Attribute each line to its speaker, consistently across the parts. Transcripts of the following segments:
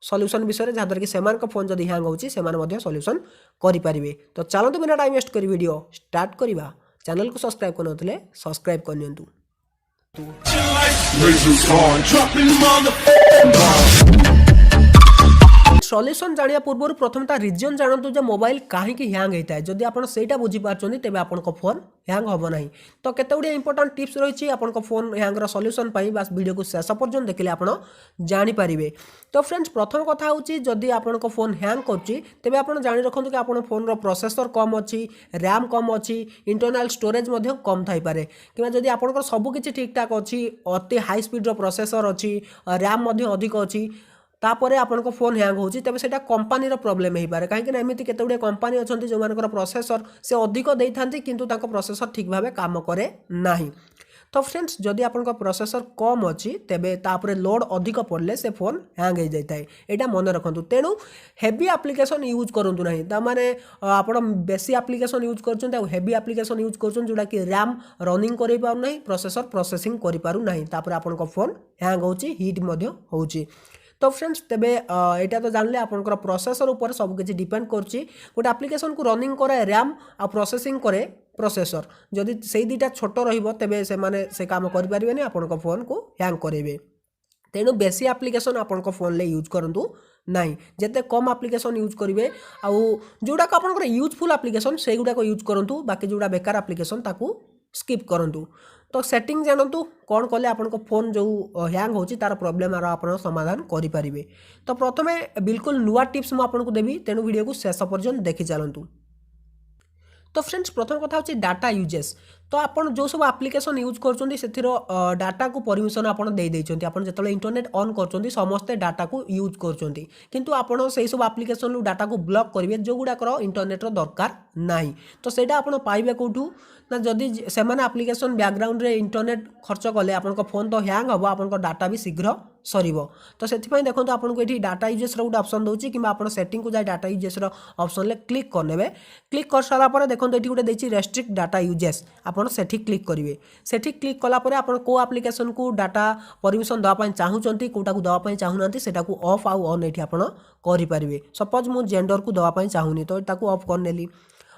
Speaker 1: Solution विषय जहाँद्वारा कि सेमान phone जदि हैंग होची सेमान मध्य सॉल्यूशन करि परिबे। तो चलंतु बिना टाइम वेस्ट करी वीडियो स्टार्ट करबा। चैनल को सब्सक्राइब करनथले सब्सक्राइब करनियंतु। सॉल्यूशन जानिया पूर्व प्रथमता रीजन जानतु जे मोबाइल कहीं हैंग होता है। जदि आप सहीटा बुझीपार्टी तेज आप फोन हैंग हम ना। तो केते गुड़े इंपोर्टेंट टिप्स रही है आपन फोन हैंगर सॉल्यूशन पाई। बस वीडियो को शेष पर्यंत देखिले आप जानीपारे। तो फ्रेंड्स प्रथम कथा होची जदि आपन फोन हैंग करछि तेबे आप जानि रखंतु कि आपन फोन रो प्रोसेसर कम अच्छी, रैम कम अच्छी, इंटरनल स्टोरेज मध्य कम थाई पारे। कि जदि आपन सब किछि ठीक ठाक अच्छी, अति हाई स्पीड रो प्रोसेसर अच्छी, रैम मध्य अधिक अच्छी, तापर आपन फोन हैंग होची तेबे सेटा कंपनी रो प्रॉब्लम हे पारे। काहे कि एमिति केते गुडे कंपनी अछंती जो मानकर प्रोसेसर से अधिक देई थांती किंतु ताको प्रोसेसर ठीक भाबे काम करे नाही। तो फ्रेंड्स जदि आपन प्रोसेसर कम अच्छी तेबे तापरे लोड अधिक पड़ले से फोन हैंग हो जाता है। यहाँ मन रखु। तेणु हेवी एप्लिकेशन यूज करूँ ना। ताने आपन बेसी एप्लिकेशन यूज कर हेवी एप्लिकेशन यूज कर जोटा कि रैम रनिंग कर पारना, प्रोसेसर प्रोसेसिंग कर पारना, तापर आपन फोन हैंग होची, हिट मध्य होची। तो फ्रेंड्स तेबे यहाँ तो जानले आपनकर प्रोसेसर ऊपर सब किछि डिपेंड करछि। गोटे एप्लिकेशन को रनिंग करे रैम आ प्रोसेसिंग करे प्रोसेसर। जदि से दुटा छोट रहिबो तेबे से माने से काम करि परिबेनी, आपनकर फोन को हैंग करेबे। तेणु बेसी एप्लिकेशन आपनकर फोन ले यूज करंतु नहीं। जेते कम एप्लिकेशन यूज करेंगे आउ जोड़ा आपनकर यूजफुल एप्लिकेशन से गुडा यूज करंतु, बाकी जोड़ा बेकार एप्लिकेशन ताकू स्किप करंतु। तो सेटिंग जानतु कौन कले आपन फोन जो हैंग होची तार प्रॉब्लम आप समाधान करें। तो प्रथमे बिल्कुल नुआ टिप्स मुझे देवी, तेणु वीडियो को शेष पर्यंत देखी चलतु। तो फ्रेंड्स प्रथम कथा होची डाटा यूजेस। तो आपन जो सब एप्लिकेशन यूज करछोंती सेथिरो डाटा को परमिशन आपन दे दैछोंती। आपन जतले इंटरनेट ऑन करछोंती समस्ते डाटा को यूज करछोंती, किंतु आपन सेही सब एप्लिकेशन लु डाटा को ब्लॉक करिवे जो गुडाकर इंटरनेट रो दरकार नाही। तो सेटा आपन पाइबे कोठू ना, जदि से माने एप्लिकेशन बैकग्राउंड रे इंटरनेट खर्च कले आपन फोन तो हैंग हबो, आपन डाटा भी शीघ्र सरीबो। तो सेथिपई देखंतु आपन को एठी डाटा यूजेस रो ऑप्शन दोची कि आपन सेटिंग को जाय डाटा यूजेस रो ऑप्शन ले क्लिक करनेबे। क्लिक कर सारा पर देखंतु एठी गुटे देची रेस्ट्रिक्ट डाटा यूजेस, आपन सेठी क्लिक करिवे। सेठी क्लिक कला परे आपन को एप्लिकेशन को डाटा परमिशन दवा पई चाहुचंती, कोटा को दवा पई चाहुनांती, सेटा को ऑफ आउ ऑन एठी आपन करि परिवे। सपोज मु जेंडर को दवा पई चाहुनी तो ताकू ऑफ कर नेली।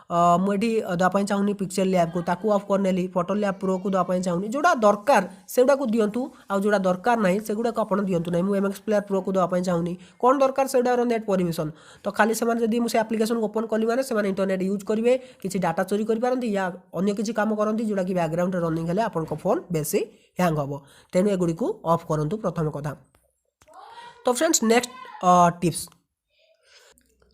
Speaker 1: मुझे दवाई चाहूनी पिक्चर लैब को ताकू ऑफ कर नेली। फोटो लैब प्रो को दवाई चाहूनी, जोड़ा दरकार सेगुड़ा को दिंतु, आ जोड़ा दरकार ना सेगुड़ा को आपन दिंतु ना। मुझे एमएक्स प्लेयर प्रो को दवाई चाहूनी, कौन दरकार सेगुड़ा नेट परमिशन। तो खाली से जब मुझे एप्लिकेशन को ओपन कली माने इंटरनेट यूज करेंगे, किसी डाटा चोरी कर या अन्य किसी काम करती जोटा कि बैकग्राउंड रनिंग हेले आपन फोन बेसी हैंग हम। तेणु एगुड़ी को ऑफ करंतु प्रथम कथा। तो फ्रेंड्स नेक्स्ट टिप्स।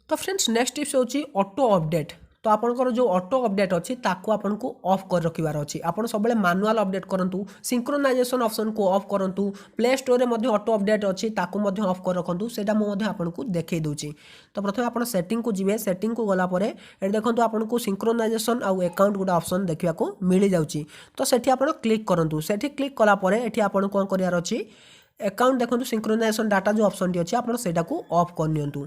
Speaker 1: तो फ्रेंड्स नेक्स्ट टिप्स होची ऑटो अपडेट। तो आपनकर जो ऑटो अपडेट अच्छी ताकू आपन को ऑफ कर रखिबार अच्छी। आपन सब मैनुअल अपडेट करंतु, सिंक्रोनाइजेशन ऑप्शन को ऑफ करंतु। प्ले स्टोर रे मध्य ऑटो अपडेट अच्छी ताकू मध्य ऑफ कर रखंतु, सेटा मो मध्य आपन को देखै दोची। तो प्रथम आपन सेटिंग को जिवे। सेटिंग को गला परे ए देखंतु आपन को सिंक्रोनाइजेशन आ अकाउंट गुडा ऑप्शन देखिया को मिली जाउची। तो सेठी आपन क्लिक करंतु। सेठी क्लिक कला परे एठी आपन कोन करियार अच्छी, अकाउंट देखंतु सिंक्रोनाइजेशन डाटा जो ऑप्शन टी अछि आपन सेटा को ऑफ कर नियंतु।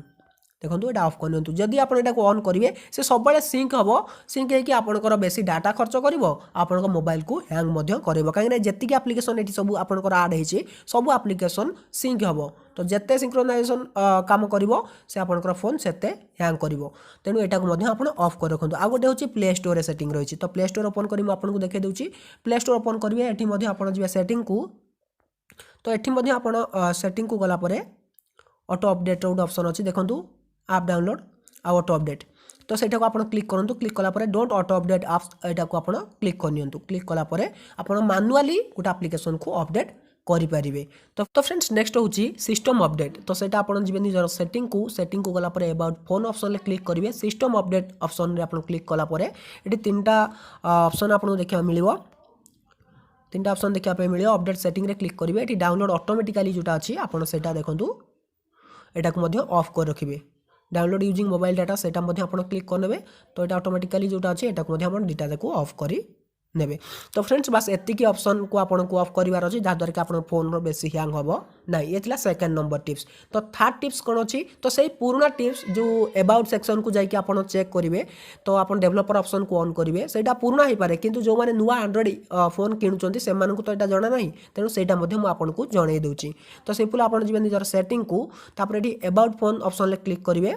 Speaker 1: देखो ये ऑफ करनी। जदि आप ऑन करेंगे से सब सिंक हम, सिंक होगी आपंकर बेसी डाटा खर्च कर मोबाइल को हैंग कर। कहीं जी एप्लिकेशन ये सब आपंकर आड होती सब एप्लिकेशन सिंक हम। तो जिते सिंक्रोनाइजेशन काम कर से आपंकर फोन से हैंग कर। तेणु यहाँ आप ऑफ कर रखुद। आ गए हूँ प्ले स्टोर सेटिंग रही। तो प्ले स्टोर ओपन कर आपको देखा दूसरी। प्ले स्टोर ओपन करेंगे ये आप सेटिंग को। तो ये आप सेटिंग को गलापर ऑटो अपडेट गोटे ऑप्शन अच्छी देखूँ आप डाउनलोड आ ऑटो अपडेट। तो सेटा को आप क्लिक करूँ। क्लिक कलापर डोंट ऑटो अपडेट आप्स यहाँ को आप क्लिक करनी। क्लिक कलापर आप मैनुअली गोटे एप्लिकेशन को अपडेट करें। तो फ्रेंड्स नेक्स्ट हूँ सिस्टम अपडेट। तो सेटा आप निजर सेटिंग को गलापर अबाउट फोन ऑप्शन क्लिक करेंगे। सिस्टम अपडेट ऑप्शन में आप क्लिक कलापर ये तीनटा ऑप्शन आपको देखा मिल। तीनटा ऑप्शन देखा मिले। अपडेट सेटिंग रे क्लिक करेंगे। ये डाउनलोड ऑटोमेटिकली जोटा अच्छी आपड़ से देखूँ यहाँ को ऑफ कर रखिए। डाउनलोड यूजिंग मोबाइल डाटा सेटा आप क्लिक करने। तो यहाँ ऑटोमेटिकली जोटा अच्छे यहाँ को डेटा को ऑफ कर नेबे। तो फ्रेंड्स बस एतिकी ऑप्शन को आपन को ऑफ करिवार अछि जहा द्वारा कि आपन फोन रो बेसी हैंग हबो नाही। ये थिला सेकंड नंबर टिप्स। तो थर्ड टिप्स कोन अछि तो सेही पुराना टिप्स जो अबाउट सेक्शन को जाई कि आपन चेक करिवे तो आपन डेवलपर ऑप्शन को ऑन करिवे सेटा पुराना ही पारे किंतु जो माने नुवा एंड्रॉइड फोन किनुचंती से मानकु तो एटा जणा नाही तेनु सेटा मध्ये म आपन को जणै दउची। तो सिंपल आपन जिबे निजर सेटिंग को तापर एठी अबाउट फोन ऑप्शन ले क्लिक करिवे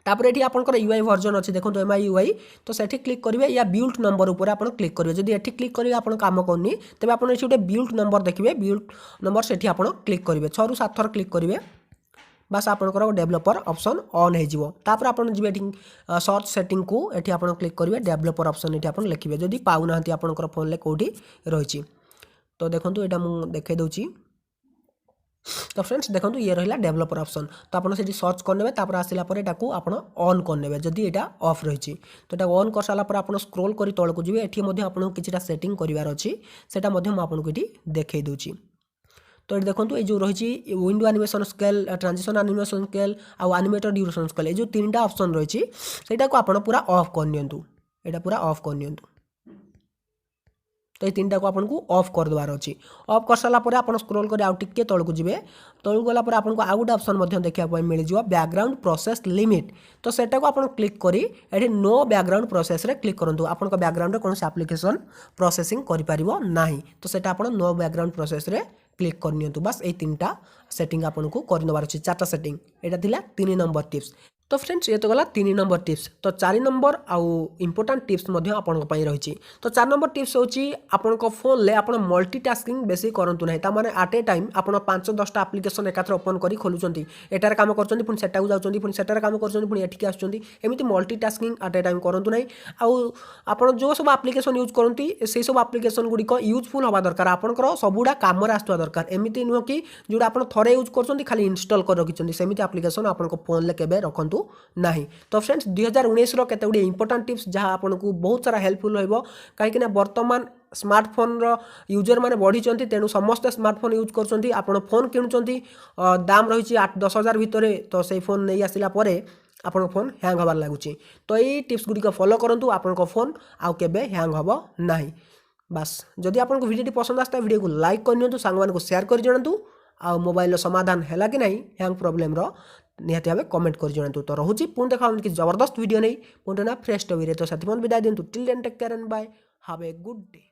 Speaker 1: तापर एठी आपनकर यूआई वर्जन अछि देखो एमआई यूआई तो सेठी क्लिक करिवे या बिल्ट नंबर ऊपर आपन क्लिक करिवे जदि एठी क्लिक करिवे आपन काम करनी तबे आपन एठी उटे बिल्ट नंबर देखिवे बिल्ट नंबर सेठी आपन क्लिक करिवे 6 रु 7 थर क्लिक करिवे बस आपनकर डेवलपर ऑप्शन ऑन हे जिवो तापर आपन जिबे एठी सर्च सेटिंग को एठी आपन क्लिक करिवे डेवलपर ऑप्शन एठी आपन लिखिवे जदि पाउ नाहंती आपनकर फोन ले कोठी रहिची तो देखंतु एटा मु देखाइ दउची। तो फ्रेंड्स देखो ये रहा डेवलपर ऑप्शन तो आपड़ से सर्च करने तापर आसला आप ऑन करने जदि यहाँ ऑफ रही तो ये ऑन कर सारापर आप स्क्रोल कर तौक जी ये आपको किसी सेटिंग करार अच्छी से आपको ये देखई दूची। तो ये देखो ये जो रही window animation scale transition animation scale आउ एनिमेटेड ड्यूरेशन स्केल ये जो 3टा ऑप्शन रही है आप पूरा ऑफ करनी यहाँ पूरा ऑफ करनी तो ये 3टा को आपको ऑफ कर देवार अच्छी ऑफ कर सारापर आप स्क्रोल कर आउ टिके तौक जी तौक गलापर आपको आउ गोटे ऑप्शन देखा मिल जाए बैकग्राउंड प्रोसेस लिमिट तो सेटा को आप क्लिक करी ये नो बैकग्राउंड प्रोसेस रे क्लिक करूँ आपन बैकग्राउंड कौन एप्लिकेशन प्रोसेसिंग करिपारिबो नाही तो सेटा आप नो बैकग्राउंड प्रोसेस रे क्लिक करनी बस ये 3टा सेटिंग आपको करदेवार अच्छी 4टा सेटिंग यहाँ थिला 3 नंबर टिप्स। तो फ्रेंड्स ये तो गला 3 नंबर टिप्स तो 4 नंबर आउ इंपोर्टेंट टिप्स रही। तो 4 नंबर टिप्स होची आपन फोन ले आपन मल्टीटास्किंग बेसी करंतु नाही ता माने एट ए टाइम आपन 5-10टा एप्लिकेशन एकाथर ओपन करी खोलुचंती एटार काम करचंती पुनी सेटा को जाउचंती पुनी सेटार काम करचंती पुनी एठिके आछुचंती एमिति मल्टीटास्किंग एट ए टाइम करंतु नाही। आउ आपन जो सब एप्लिकेशन यूज करंती से सब एप्लिकेशन गुडी को यूजफुल होबा दरकार आपनकर सबुडा काम रे आस्तवा दरकार एमिति नुह कि जोडा आपन थरे यूज करचंती खाली इंस्टॉल कर रखिचंती सेमिति एप्लिकेशन आपन फोन ले केबे रखंतु नहीं। तो फ्रेंड्स 2019 केते गुडी इंपोर्टेंट टिप्स जहाँ आपको बहुत सारा हेल्पफुल होइबो कहीं वर्तमान स्मार्टफोन यूजर माने बढ़ी तेणु समस्त स्मार्टफोन यूज कर आपन फोन किणुचंती दाम रही 8-10 हजार भितर तो से फोन नहीं आसिला परे आपन फोन हैंग हबार लगुच तो ये टिप्स गुडी फॉलो करंतु आपन फोन आउ केबे हैंग हबो नाही। बस जदि आपन वीडियो पसंद आसता वीडियो को लाइक करनियंतु सांग मान को शेयर कर जणंतु आ मोबाइल समाधान हैला कि नहीं हैंग प्रॉब्लम रो निहाती भाव कमेंट कर जणंतु। तो रहुची पुणी देखा कि जबरदस्त वीडियो नहीं पुणी ना फ्रेश टॉपिक तो साथी मन विदाय दिंतु till then take care and bye have a good day.